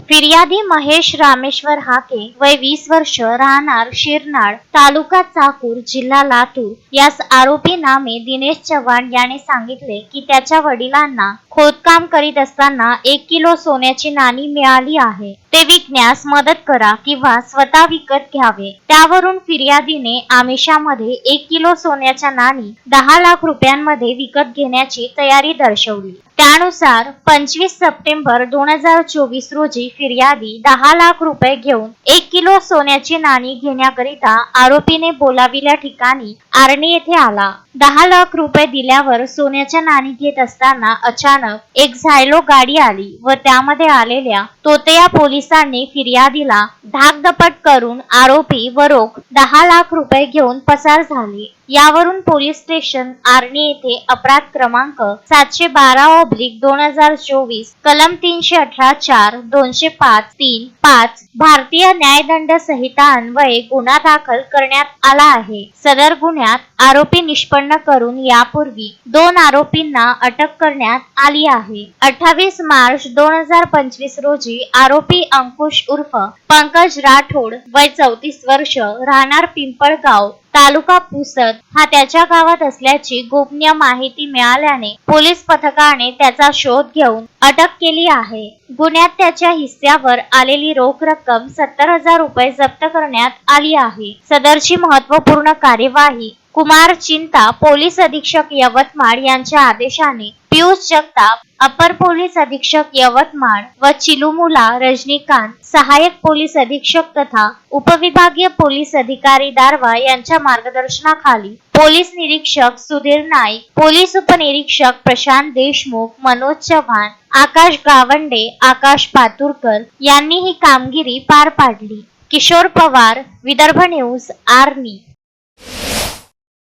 फिर्यादी महेश रामेश्वर हाके वय 20 वर्ष राहणार शिरनाळ तालुका चाकूर जिल्हा लातूर यास आरोपी नामे दिनेश चव्हाण याने सांगितले की त्याच्या वडिलांना खोदकाम करीत असताना 1 किलो सोन्याची नाणी मिळाली आहे, ते विकण्यास मदत करा किंवा स्वतः विकत घ्यावे। त्यावरून फिर्यादीने आमिषामध्ये 1 किलो सोन्याच्या नाणी 10 लाख रुपयांमध्ये विकत घेण्याची तयारी दर्शवली। त्यानुसार 25 सप्टेंबर 2024 रोजी फिर्यादी 10 लाख रुपये घेऊन 1 किलो सोन्याची नाणी घेण्याकरिता आरोपीने बोलाविल्या ठिकाणी आर्णी येथे आला। 10 लाख रुपये दिल्यावर सोन्याच्या नाणी घेत असताना अचानक एक झायलो गाडी आली व त्यामध्ये आलेल्या तोतया पोलिसांनी फिर्यादीला धाकदपट करून आरोपी व रोख 10 लाख रुपये घेऊन पसार झाले। यावरून पोलीस स्टेशन आर्णी येथे अपराध क्रमांक 712/2024 कलम 318-4 205-3-5 भारतीय न्यायदंड संहिता अन्वये गुन्हा दाखल करण्यात आला आहे। सदर गुन्ह्यात आरोपी निष्पन्न करून यापूर्वी 2 आरोपींना अटक करण्यात आली आहे। 28 मार्च 2025 रोजी आरोपी अंकुश उर्फ पंकज राठोड वय 34 वर्ष राहणार पिंपळगाव तालुका पुसद हा त्याच्या गावात असल्याची गोपनीय माहिती मिळाल्याने पोलीस पथकाने त्याचा शोध घेऊन अटक केली आहे। गुन्ह्यात त्याच्या हिस्स्यावर आलेली रोख रक्कम 70,000 रुपये जप्त करण्यात आली आहे। सदरची महत्त्वपूर्ण कार्यवाही कुमार चिंता पोलीस अधीक्षक यवतमाळ यांच्या आदेशाने पियुष जगताप अपर पोलीस अधीक्षक यवतमाळ व चिलुमुला रजनीकांत सहाय्यक पोलीस अधीक्षक तथा उपविभागीय पोलीस अधिकारी दारवा यांच्या मार्गदर्शनाखाली पोलीस निरीक्षक सुधीर नाईक, पोलीस उपनिरीक्षक प्रशांत देशमुख, मनोज चव्हाण, आकाश गावंडे, आकाश पातुरकर यांनी ही कामगिरी पार पाडली। किशोर पवार, विदर्भ न्यूज, आर्णी।